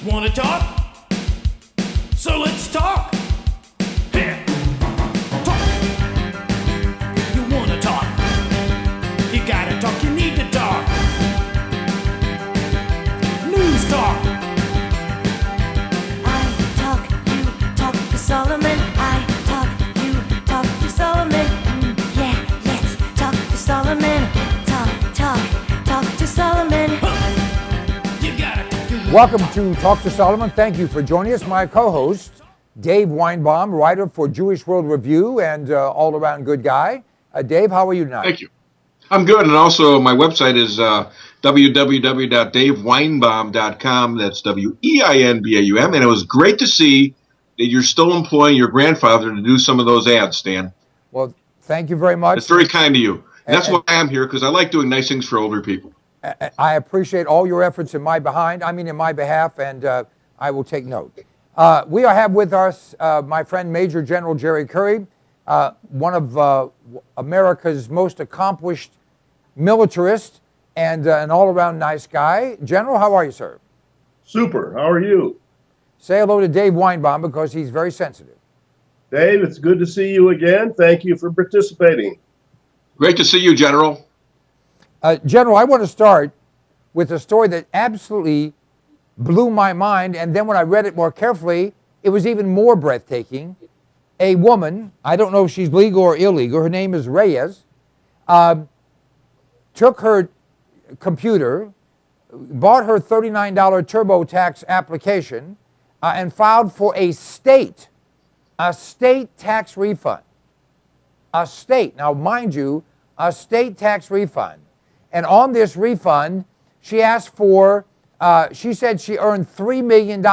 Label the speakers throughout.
Speaker 1: Wanna talk? So let's talk. Yeah. Talk. You wanna talk? You gotta talk, you need to talk. News talk.
Speaker 2: I talk, you talk to Solomon. I talk, you talk to Solomon. Yeah, let's talk to Solomon. Talk to Solomon.
Speaker 1: You gotta talk.
Speaker 3: Welcome to Talk to Solomon. Thank you for joining us. My co-host, Dave Weinbaum, writer for Jewish World Review and all-around good guy. Dave, how are you tonight?
Speaker 4: Thank you. I'm good, and also my website is www.daveweinbaum.com. That's Weinbaum, and it was great to see that you're still employing your grandfather to do some of those ads, Stan.
Speaker 3: Well, thank you very much.
Speaker 4: It's very kind of you. And that's why I'm here, because I like doing nice things for older people.
Speaker 3: I appreciate all your efforts in my behalf, and I will take note. We have with us my friend Major General Jerry Curry, one of America's most accomplished militarists and an all-around nice guy. General, how are you, sir?
Speaker 5: Super. How are you?
Speaker 3: Say hello to Dave Weinbaum because he's very sensitive.
Speaker 5: Dave, it's good to see you again. Thank you for participating.
Speaker 4: Great to see you, General.
Speaker 3: General, I want to start with a story that absolutely blew my mind, and then when I read it more carefully, it was even more breathtaking. A woman, I don't know if she's legal or illegal, her name is Reyes, took her computer, bought her $39 TurboTax application, and filed for a state tax refund. A state, now mind you, a state tax refund. And on this refund, she asked for, she said she earned $3 million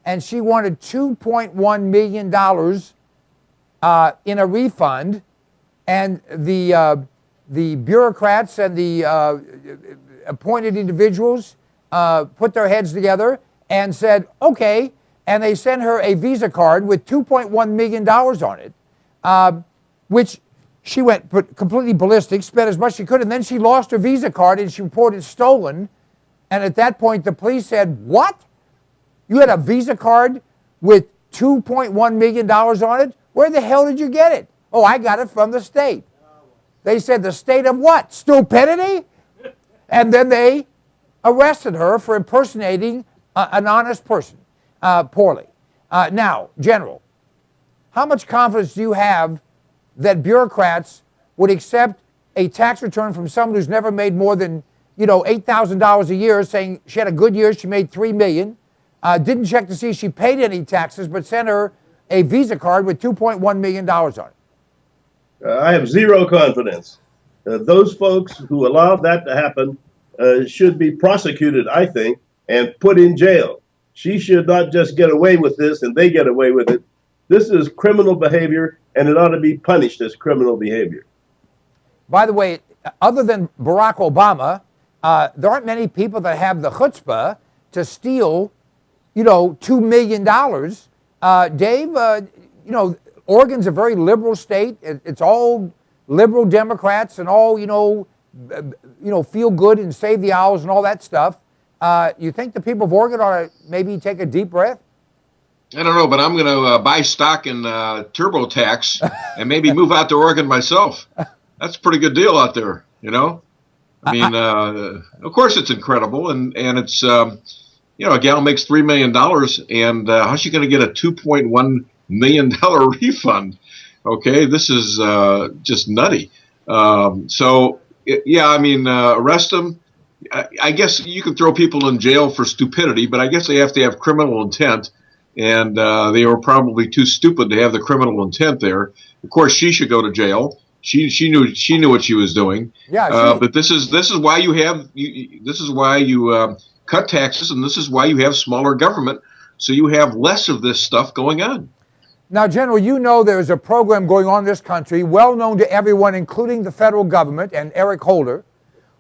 Speaker 3: and she wanted $2.1 million in a refund. And the bureaucrats and the appointed individuals put their heads together and said, okay. And they sent her a Visa card with $2.1 million on it, which she went completely ballistic, spent as much as she could, and then she lost her Visa card and she reported stolen. And at that point, the police said, what? You had a Visa card with $2.1 million on it? Where the hell did you get it? Oh, I got it from the state. They said, the state of what? Stupidity? And then they arrested her for impersonating an honest person poorly. Now, General, how much confidence do you have that bureaucrats would accept a tax return from someone who's never made more than, $8,000 a year, saying she had a good year, she made $3 million, didn't check to see if she paid any taxes, but sent her a Visa card with $2.1 million on it?
Speaker 5: I have zero confidence. Those folks who allowed that to happen should be prosecuted, I think, and put in jail. She should not just get away with this and they get away with it. This is criminal behavior, and it ought to be punished as criminal behavior.
Speaker 3: By the way, other than Barack Obama, there aren't many people that have the chutzpah to steal, $2 million. Dave, Oregon's a very liberal state. It's all liberal Democrats and all, feel good and save the owls and all that stuff. You think the people of Oregon ought to maybe take a deep breath?
Speaker 4: I don't know, but I'm going to buy stock in TurboTax and maybe move out to Oregon myself. That's a pretty good deal out there, I mean, of course it's incredible, and it's, a gal makes $3 million, and how's she going to get a $2.1 million refund? Okay, this is just nutty. Arrest them. I guess you can throw people in jail for stupidity, but I guess they have to have criminal intent. And they were probably too stupid to have the criminal intent there. Of course, she should go to jail. She knew what she was doing.
Speaker 3: Yeah.
Speaker 4: But this is why you cut taxes, and this is why you have smaller government, so you have less of this stuff going on.
Speaker 3: Now, General, there's a program going on in this country, well known to everyone, including the federal government and Eric Holder,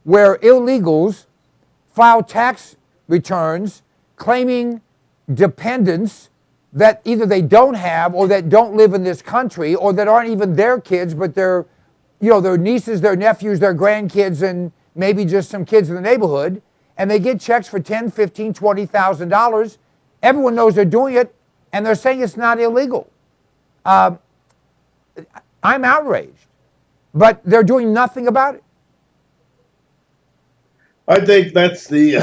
Speaker 3: where illegals file tax returns claiming dependents that either they don't have or that don't live in this country or that aren't even their kids, but they're, their nieces, their nephews, their grandkids, and maybe just some kids in the neighborhood. and they get checks for $10, $15, $20,000. Everyone knows they're doing it, and they're saying it's not illegal. I'm outraged, but they're doing nothing about it.
Speaker 5: I think that's the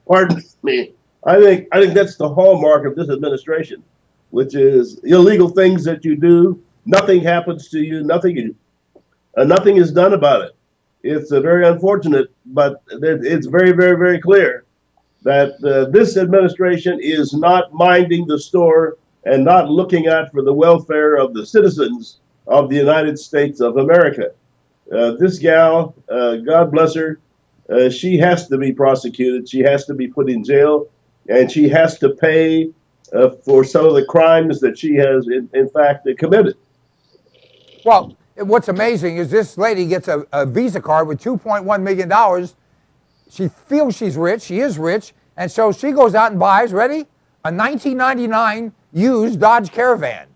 Speaker 5: pardon me. I think that's the hallmark of this administration, which is illegal things that you do. Nothing happens to you. Nothing is done about it. It's very unfortunate, but it's very, very, very clear that this administration is not minding the store and not looking out for the welfare of the citizens of the United States of America. This gal, God bless her, she has to be prosecuted. She has to be put in jail, and she has to pay for some of the crimes that she has, in fact, committed.
Speaker 3: Well, what's amazing is this lady gets a Visa card with $2.1 million. She feels she's rich. She is rich. And so she goes out and buys, ready? A 1999 used Dodge Caravan.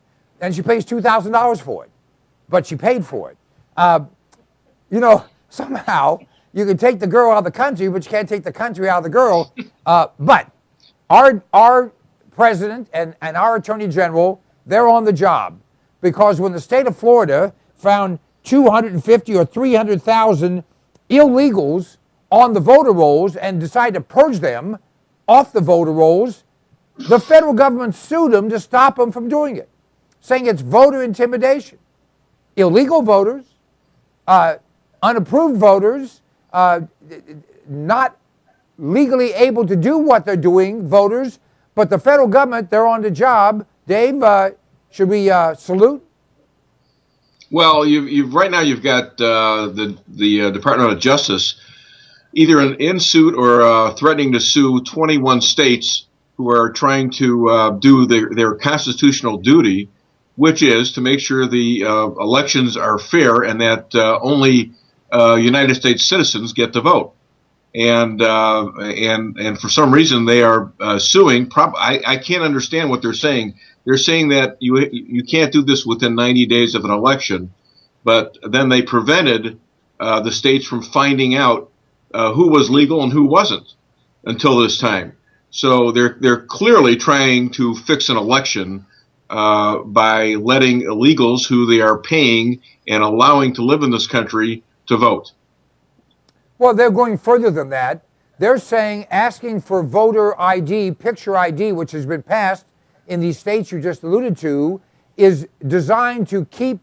Speaker 3: And she pays $2,000 for it. But she paid for it. You know, somehow you can take the girl out of the country, but you can't take the country out of the girl. But our president and our attorney general, they're on the job. Because when the state of Florida found 250 or 300,000 illegals on the voter rolls and decided to purge them off the voter rolls, the federal government sued them to stop them from doing it, saying it's voter intimidation. Illegal voters, unapproved voters, not legally able to do what they're doing, voters, but the federal government, they're on the job. Dave, should we salute?
Speaker 4: Well, you've right now you've got the Department of Justice either in suit or threatening to sue 21 states who are trying to do their constitutional duty, which is to make sure the elections are fair and that only United States citizens get to vote. And for some reason they are suing. I can't understand what they're saying. They're saying that you can't do this within 90 days of an election, but then they prevented the states from finding out who was legal and who wasn't until this time. So they're clearly trying to fix an election by letting illegals who they are paying and allowing to live in this country to vote.
Speaker 3: Well, they're going further than that. They're saying asking for voter ID, picture ID, which has been passed in these states you just alluded to, is designed to keep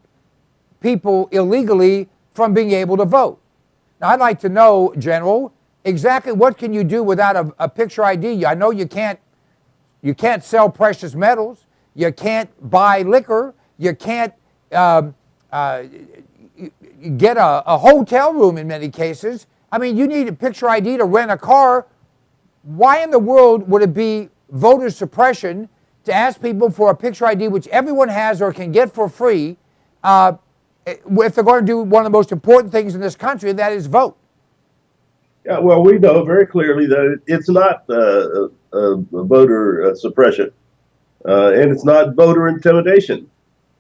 Speaker 3: people illegally from being able to vote. Now, I'd like to know, General, exactly what can you do without a picture ID? I know you can't sell precious metals. You can't buy liquor. You can't get a hotel room in many cases. I mean, you need a picture ID to rent a car. Why in the world would it be voter suppression to ask people for a picture ID, which everyone has or can get for free, if they're going to do one of the most important things in this country, and that is vote?
Speaker 5: Yeah, well, we know very clearly that it's not voter suppression, and it's not voter intimidation.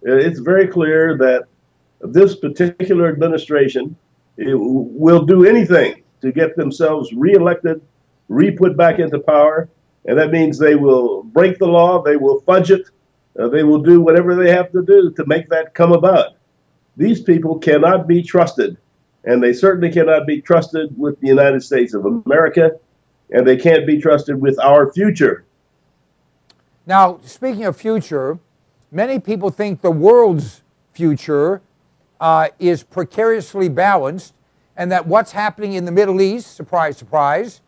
Speaker 5: It's very clear that this particular administration will do anything to get themselves reelected, re-put back into power, and that means they will break the law, they will fudge it, they will do whatever they have to do to make that come about. These people cannot be trusted, and they certainly cannot be trusted with the United States of America, and they can't be trusted with our future.
Speaker 3: Now, speaking of future, many people think the world's future is precariously balanced, and that what's happening in the Middle East, surprise, surprise,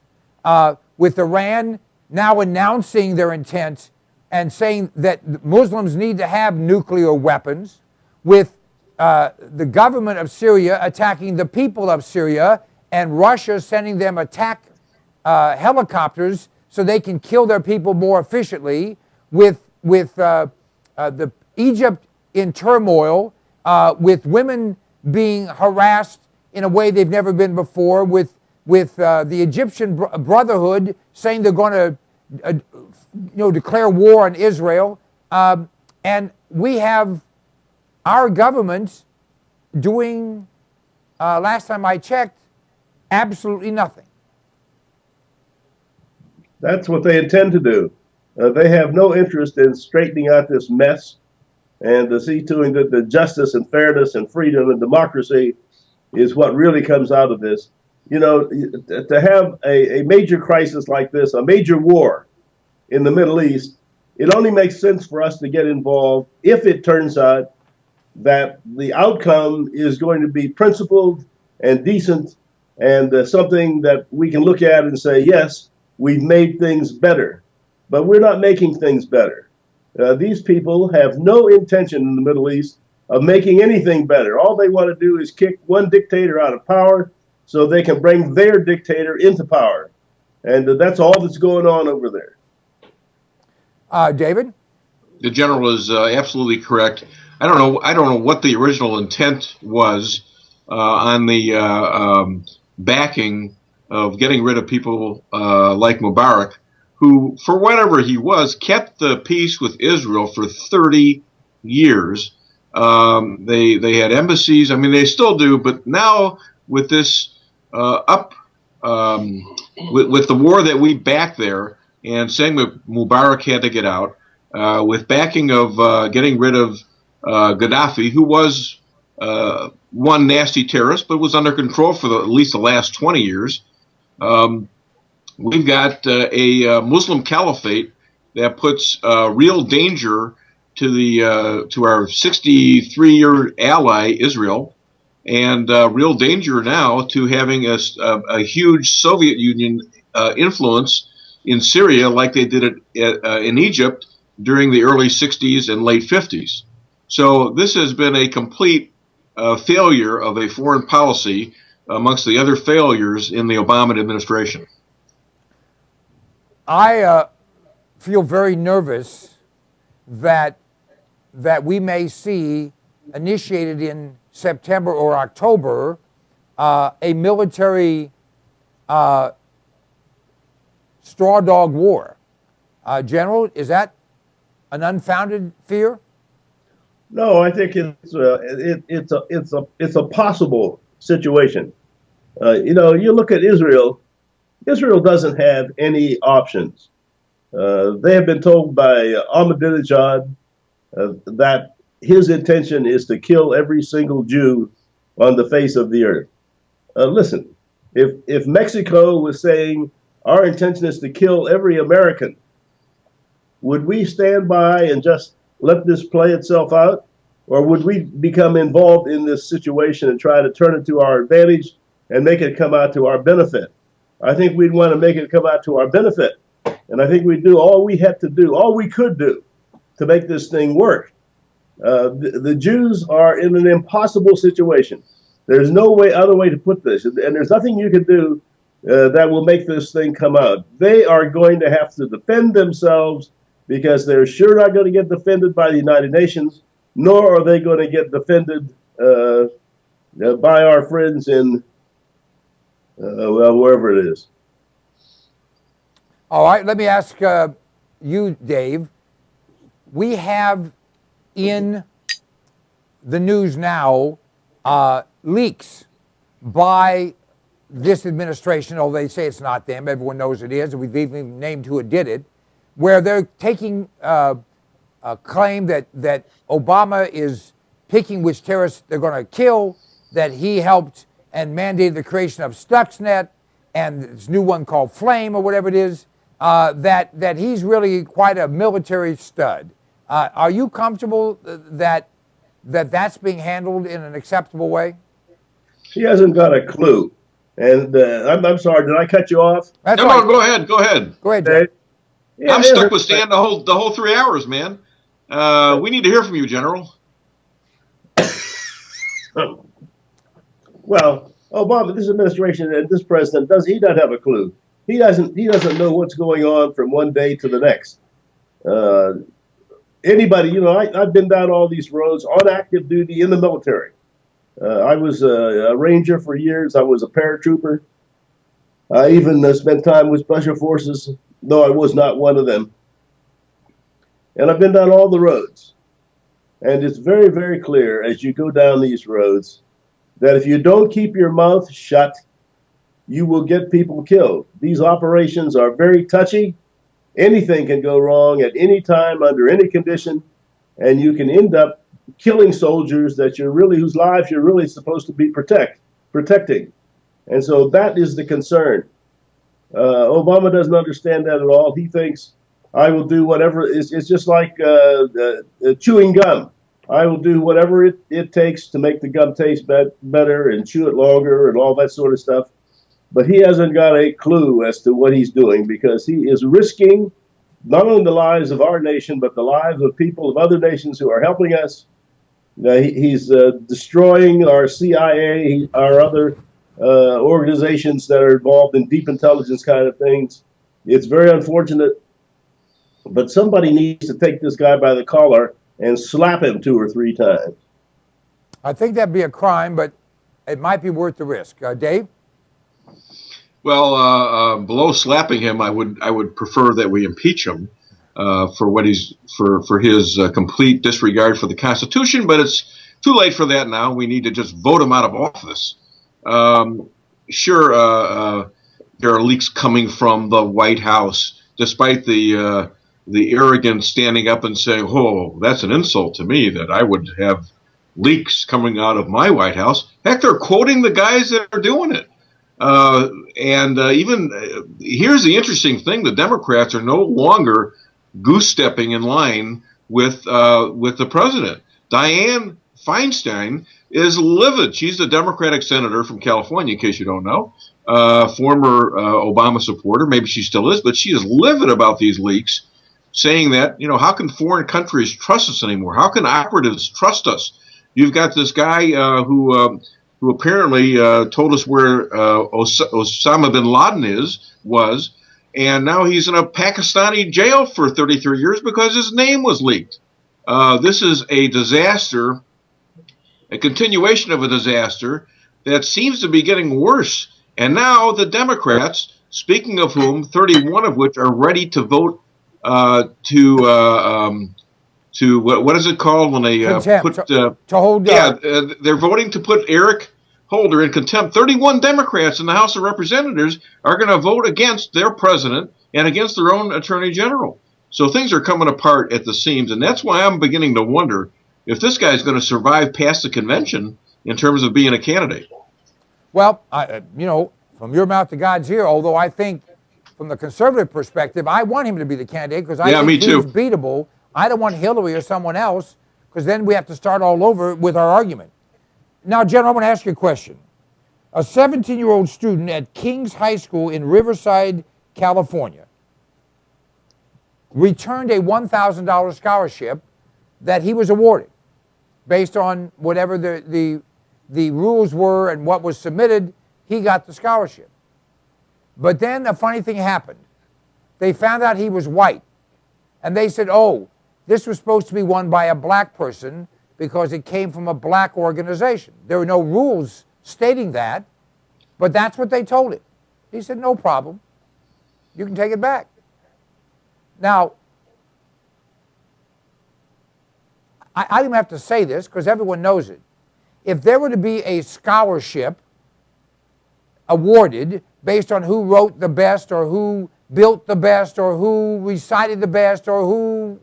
Speaker 3: with Iran now announcing their intent and saying that Muslims need to have nuclear weapons, with the government of Syria attacking the people of Syria, and Russia sending them attack helicopters so they can kill their people more efficiently, with the Egypt in turmoil, with women being harassed in a way they've never been before, with the Egyptian Brotherhood saying they're going to declare war on Israel, and we have our government doing, last time I checked, absolutely nothing.
Speaker 5: That's what they intend to do. They have no interest in straightening out this mess and to see to it that the justice and fairness and freedom and democracy is what really comes out of this. You know, to have a major crisis like this, a major war in the Middle East, it only makes sense for us to get involved if it turns out that the outcome is going to be principled and decent and something that we can look at and say, yes, we've made things better. But we're not making things better. These people have no intention in the Middle East of making anything better. All they want to do is kick one dictator out of power so they can bring their dictator into power. And that's all that's going on over there.
Speaker 3: David?
Speaker 4: The general is absolutely correct. I don't know what the original intent was on the backing of getting rid of people like Mubarak, who, for whatever he was, kept the peace with Israel for 30 years. They had embassies. I mean, they still do, but now with this with the war that we backed there, and saying that Mubarak had to get out, with backing of getting rid of Gaddafi, who was one nasty terrorist, but was under control for at least the last 20 years. We've got a Muslim caliphate that puts real danger to the to our 63-year ally Israel, and real danger now to having a huge Soviet Union influence in Syria, like they did it in Egypt during the early 60s and late 50s. So this has been a complete failure of a foreign policy amongst the other failures in the Obama administration.
Speaker 3: I feel very nervous that we may see, initiated in September or October, a military straw dog war. General, is that an unfounded fear?
Speaker 5: No, I think it's a possible situation. You know, you look at Israel. Israel doesn't have any options. They have been told by Ahmadinejad that his intention is to kill every single Jew on the face of the earth. Listen, if Mexico was saying our intention is to kill every American, would we stand by and just let this play itself out? Or would we become involved in this situation and try to turn it to our advantage and make it come out to our benefit? I think we'd want to make it come out to our benefit. And I think we'd do all we had to do, all we could do to make this thing work. The Jews are in an impossible situation. There's no other way to put this. And there's nothing you can do that will make this thing come out. They are going to have to defend themselves because they're sure not going to get defended by the United Nations, nor are they going to get defended by our friends in, well, wherever it is.
Speaker 3: All right, let me ask you, Dave. We have in the news now leaks by this administration, although they say it's not them, everyone knows it is, and we've even named who did it, where they're taking a claim that Obama is picking which terrorists they're going to kill, that he helped and mandated the creation of Stuxnet and this new one called Flame or whatever it is, that he's really quite a military stud. Are you comfortable that that's being handled in an acceptable way?
Speaker 5: He hasn't got a clue. And I'm sorry, did I cut you off?
Speaker 4: That's right. Go ahead. Go ahead.
Speaker 3: Go ahead, Jay.
Speaker 5: Yeah,
Speaker 4: I'm stuck with Stan the whole 3 hours, man. We need to hear from you, General.
Speaker 5: Well, Obama, this administration and this president he doesn't have a clue. He doesn't know what's going on from one day to the next. Anybody, you know, I've been down all these roads on active duty in the military. I was a ranger for years. I was a paratrooper. I even spent time with special forces, though I was not one of them. And I've been down all the roads. And it's very, very clear as you go down these roads that if you don't keep your mouth shut, you will get people killed. These operations are very touchy. Anything can go wrong at any time, under any condition, and you can end up killing soldiers that whose lives you're really supposed to be protecting. And so that is the concern. Obama doesn't understand that at all. He thinks I will do whatever. It's just like chewing gum. I will do whatever it takes to make the gum taste better and chew it longer and all that sort of stuff. But he hasn't got a clue as to what he's doing, because he is risking not only the lives of our nation, but the lives of people of other nations who are helping us. He's destroying our CIA, our other organizations that are involved in deep intelligence kind of things. It's very unfortunate, but somebody needs to take this guy by the collar and slap him 2 or 3 times.
Speaker 3: I think that'd be a crime, but it might be worth the risk. Dave?
Speaker 4: Well, below slapping him, I would prefer that we impeach him for what for his complete disregard for the Constitution. But it's too late for that now. We need to just vote him out of office. Sure, there are leaks coming from the White House, despite the arrogance standing up and saying, "Oh, that's an insult to me that I would have leaks coming out of my White House." Heck, they're quoting the guys that are doing it. Here's the interesting thing: the Democrats are no longer goose-stepping in line with the president. Dianne Feinstein is livid. She's the Democratic senator from California, in case you don't know, former Obama supporter. Maybe she still is, but she is livid about these leaks, saying that, how can foreign countries trust us anymore? How can operatives trust us? You've got this guy who apparently told us where Osama bin Laden was, and now he's in a Pakistani jail for 33 years because his name was leaked. This is a disaster, a continuation of a disaster that seems to be getting worse. And now the Democrats, speaking of whom, 31 of which are ready to vote to what is it called when they
Speaker 3: Contempt, to hold?
Speaker 4: They're voting to put Eric Holder in contempt. 31 Democrats in the House of Representatives are going to vote against their president and against their own attorney general. So things are coming apart at the seams, and that's why I'm beginning to wonder if this guy's going to survive past the convention in terms of being a candidate.
Speaker 3: Well, from your mouth to God's ear, although I think from the conservative perspective, I want him to be the candidate because I think he's beatable. I don't want Hillary or someone else, because then we have to start all over with our argument. Now, General, I want to ask you a question. A 17-year-old student at King's High School in Riverside, California, returned a $1,000 scholarship that he was awarded based on whatever the rules were and what was submitted. He got the scholarship. But then a funny thing happened. They found out he was white, and they said, oh, this was supposed to be won by a black person because it came from a black organization. There were no rules stating that, but that's what they told him. He said, no problem. You can take it back. Now, I don't even have to say this because everyone knows it. If there were to be a scholarship awarded based on who wrote the best or who built the best or who recited the best or who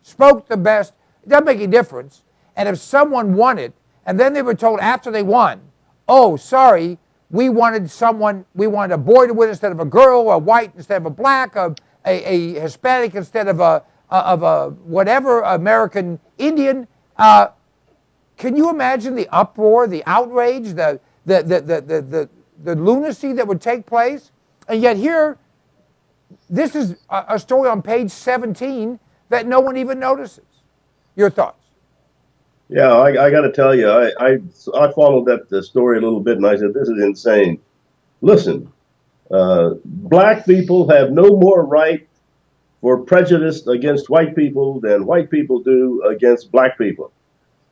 Speaker 3: spoke the best, it doesn't make any difference. And if someone won it and then they were told after they won, oh, sorry, we wanted a boy to win instead of a girl, a white instead of a black, a Hispanic instead of a whatever American Indian. Can you imagine the uproar, the outrage, the lunacy that would take place? And yet here, this is a story on page 17 that no one even notices. Your thoughts?
Speaker 5: Yeah, I got to tell you, I followed that story a little bit, and I said, this is insane. Listen, black people have no more right for prejudice against white people than white people do against black people.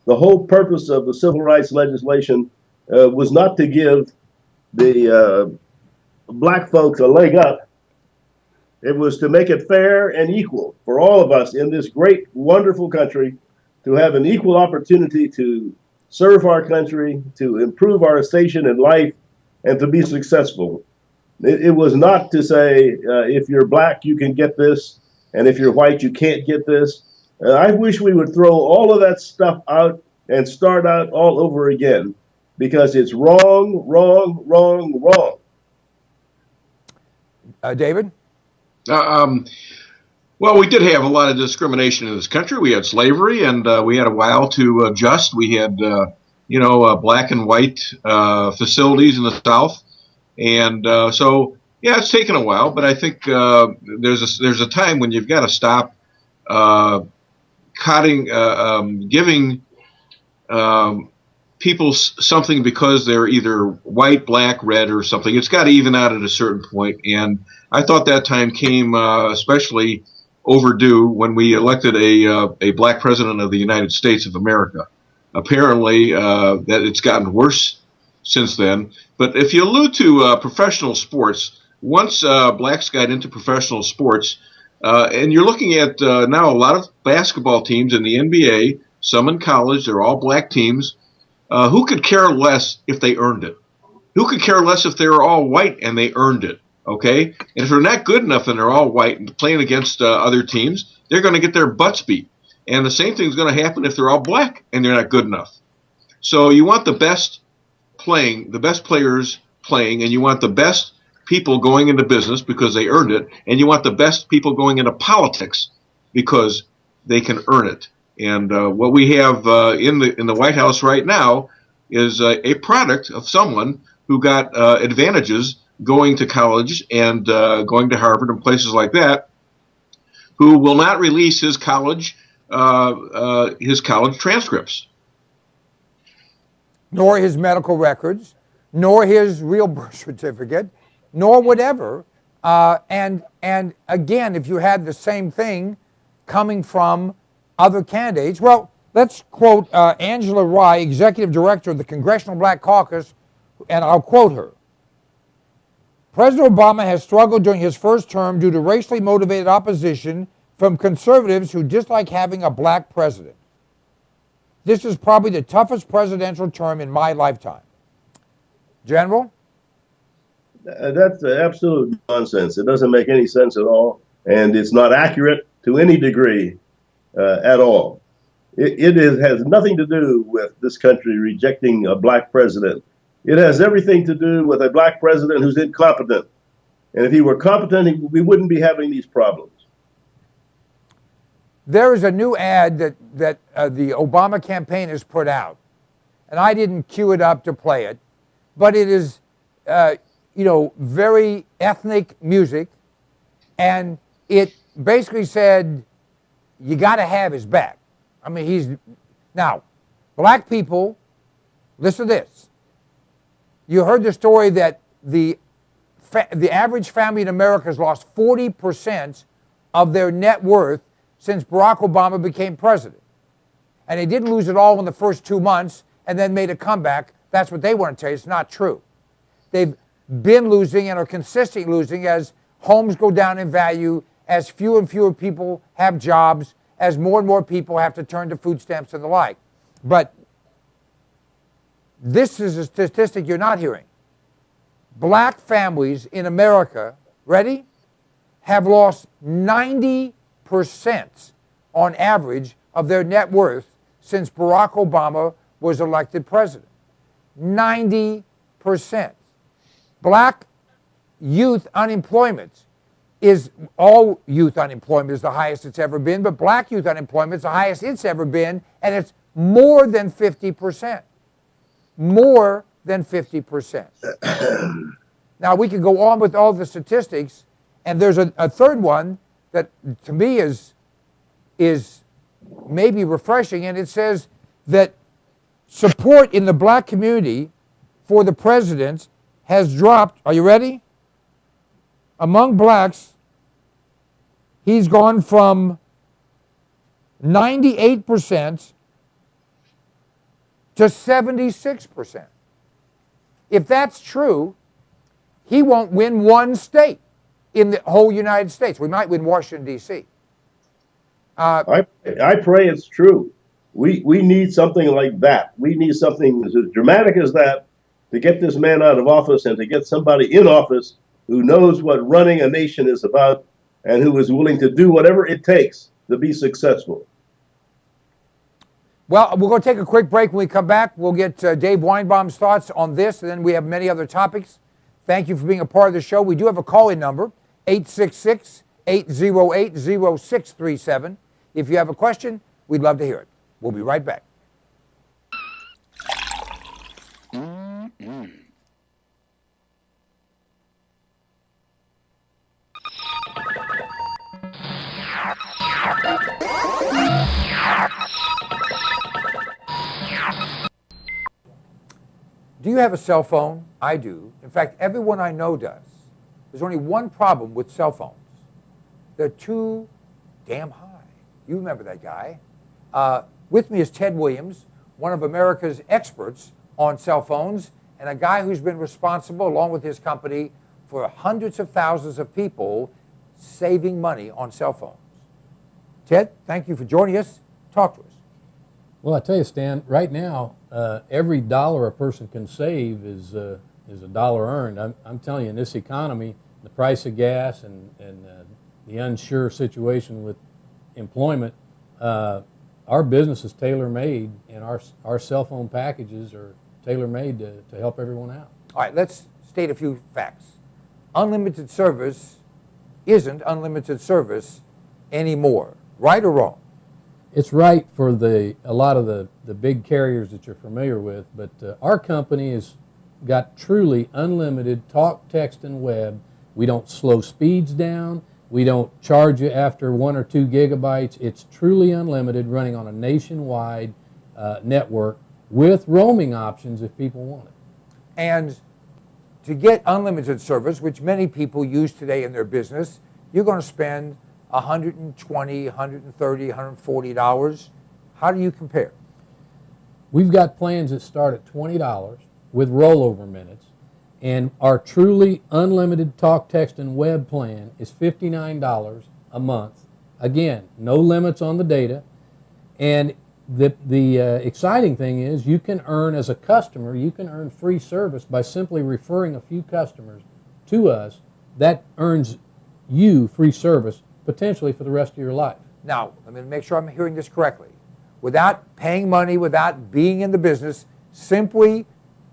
Speaker 5: The whole purpose of the civil rights legislation was not to give the black folks a leg up. It was to make it fair and equal for all of us in this great, wonderful country to have an equal opportunity to serve our country, to improve our station in life, and to be successful. It was not to say, if you're black, you can get this, and if you're white, you can't get this. I wish we would throw all of that stuff out and start out all over again, because it's wrong, wrong, wrong, wrong.
Speaker 3: David?
Speaker 4: Well, we did have a lot of discrimination in this country. We had slavery, and we had a while to adjust. We had, black and white facilities in the South, and so yeah, it's taken a while. But I think there's a time when you've got to stop giving people something because they're either white, black, red, or something. It's got to even out at a certain point, and I thought that time came especially overdue when we elected a black president of the United States of America. Apparently, that it's gotten worse since then. But if you allude to professional sports, once blacks got into professional sports, and you're looking at now a lot of basketball teams in the NBA, some in college, they're all black teams. Who could care less if they earned it? Who could care less if they were all white and they earned it? Okay? And if they're not good enough and they're all white and playing against other teams, they're going to get their butts beat. And the same thing is going to happen if they're all black and they're not good enough. So you want the best playing, the best players playing, and you want the best people going into business because they earned it, and you want the best people going into politics because they can earn it. And what we have in the White House right now is a product of someone who got advantages going to college and going to Harvard and places like that, who will not release his college transcripts,
Speaker 3: nor his medical records, nor his real birth certificate, nor whatever. And again, if you had the same thing coming from other candidates, well, let's quote Angela Rye, executive director of the Congressional Black Caucus, and I'll quote her. President Obama has struggled during his first term due to racially motivated opposition from conservatives who dislike having a black president. This is probably the toughest presidential term in my lifetime. General?
Speaker 5: That's absolute nonsense. It doesn't make any sense at all, and it's not accurate to any degree at all. It has nothing to do with this country rejecting a black president. It has everything to do with a black president who's incompetent. And if he were competent, we wouldn't be having these problems.
Speaker 3: There is a new ad that the Obama campaign has put out, and I didn't cue it up to play it, but it is, very ethnic music, and it basically said, you got to have his back. I mean, now, black people, listen to this. You heard the story that the average family in America has lost 40% of their net worth since Barack Obama became president. And they didn't lose it all in the first 2 months and then made a comeback. That's what they want to tell you. It's not true. They've been losing and are consistently losing as homes go down in value, as fewer and fewer people have jobs, as more and more people have to turn to food stamps and the like. But this is a statistic you're not hearing. Black families in America, ready, have lost 90% on average of their net worth since Barack Obama was elected president. 90%. Black youth unemployment all youth unemployment is the highest it's ever been, but black youth unemployment is the highest it's ever been, and it's more than 50%. More than 50%. Now, we could go on with all the statistics, and there's a third one that to me is maybe refreshing, and it says that support in the black community for the president has dropped. Are you ready? Among blacks, he's gone from 98% to 76%. If that's true, he won't win one state in the whole United States. We might win Washington, D.C.
Speaker 5: I pray it's true. We need something like that. We need something as dramatic as that, to get this man out of office and to get somebody in office who knows what running a nation is about and who is willing to do whatever it takes to be successful.
Speaker 3: Well, we're going to take a quick break. When we come back, we'll get Dave Weinbaum's thoughts on this, and then we have many other topics. Thank you for being a part of the show. We do have a call-in number, 866-808-0637. If you have a question, we'd love to hear it. We'll be right back. Do you have a cell phone? I do. In fact, everyone I know does. There's only one problem with cell phones. They're too damn high. You remember that guy. With me is Ted Williams, one of America's experts on cell phones, and a guy who's been responsible, along with his company, for hundreds of thousands of people saving money on cell phones. Ted, thank you for joining us. Talk to us.
Speaker 6: Well, I tell you, Stan, right now, every dollar a person can save is a dollar earned. I'm telling you, in this economy, the price of gas and the unsure situation with employment, our business is tailor-made, and our cell phone packages are tailor-made to help everyone out.
Speaker 3: All right, let's state a few facts. Unlimited service isn't unlimited service anymore, right or wrong?
Speaker 6: It's right for a lot of the big carriers that you're familiar with, but our company has got truly unlimited talk, text, and web. We don't slow speeds down. We don't charge you after 1 or 2 gigabytes. It's truly unlimited, running on a nationwide network with roaming options if people want it.
Speaker 3: And to get unlimited service, which many people use today in their business, you're going to spend $120, $130, $140. How do you compare?
Speaker 6: We've got plans that start at $20 with rollover minutes, and our truly unlimited talk, text, and web plan is $59 a month. Again, no limits on the data, and the exciting thing is you can earn, as a customer, you can earn free service by simply referring a few customers to us. That earns you free service potentially for the rest of your life.
Speaker 3: Now, let me make sure I'm hearing this correctly. Without paying money, without being in the business, simply,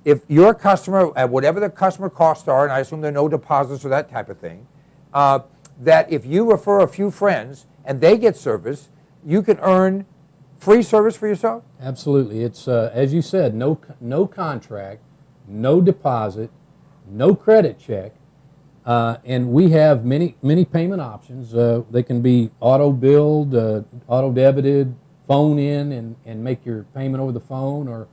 Speaker 3: if your customer, at whatever the customer costs are, and I assume there are no deposits or that type of thing, that if you refer a few friends and they get service, you can earn free service for yourself?
Speaker 6: Absolutely. It's, as you said, no contract, no deposit, no credit check. And we have many payment options. They can be auto billed, auto debited, phone in and make your payment over the phone, or,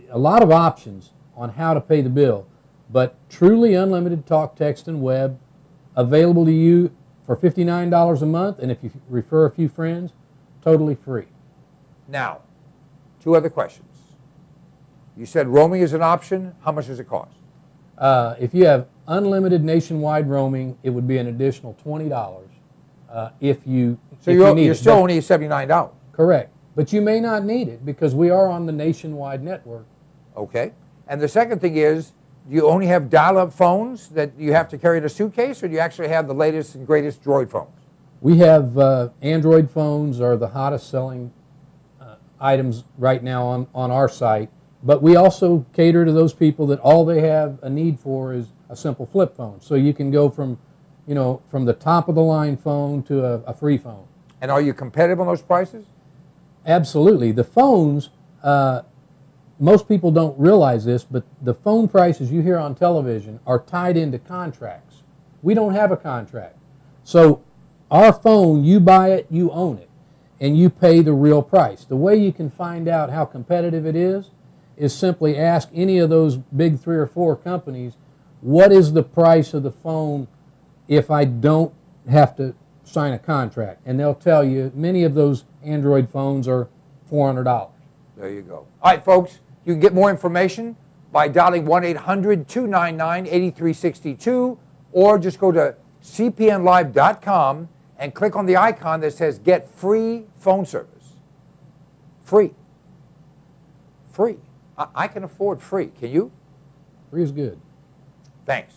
Speaker 6: a lot of options on how to pay the bill. But truly unlimited talk, text, and web available to you for $59 a month, and if you refer a few friends, totally free.
Speaker 3: Now, 2 other questions. You said roaming is an option. How much does it cost?
Speaker 6: If you have unlimited nationwide roaming, it would be an additional $20 if you
Speaker 3: So
Speaker 6: if you need
Speaker 3: you're
Speaker 6: it.
Speaker 3: still
Speaker 6: But-
Speaker 3: only $79.
Speaker 6: Correct. But you may not need it because we are on the nationwide network.
Speaker 3: Okay. And the second thing is, do you only have dial-up phones that you have to carry in a suitcase, or do you actually have the latest and greatest Droid phones?
Speaker 6: We have Android phones are the hottest selling items right now on our site, but we also cater to those people that all they have a need for is a simple flip phone. So you can go from the top of the line phone to a free phone.
Speaker 3: And are you competitive on those prices?
Speaker 6: Absolutely. The phones, most people don't realize this, but the phone prices you hear on television are tied into contracts. We don't have a contract. So our phone, you buy it, you own it, and you pay the real price. The way you can find out how competitive it is simply ask any of those big 3 or 4 companies, what is the price of the phone if I don't have to sign a contract? And they'll tell you many of those Android phones are $400.
Speaker 3: There you go. All right, folks, you can get more information by dialing 1-800-299-8362, or just go to cpnlive.com and click on the icon that says Get Free Phone Service. Free. Free. I can afford free. Can you?
Speaker 6: Free is good.
Speaker 3: Thanks.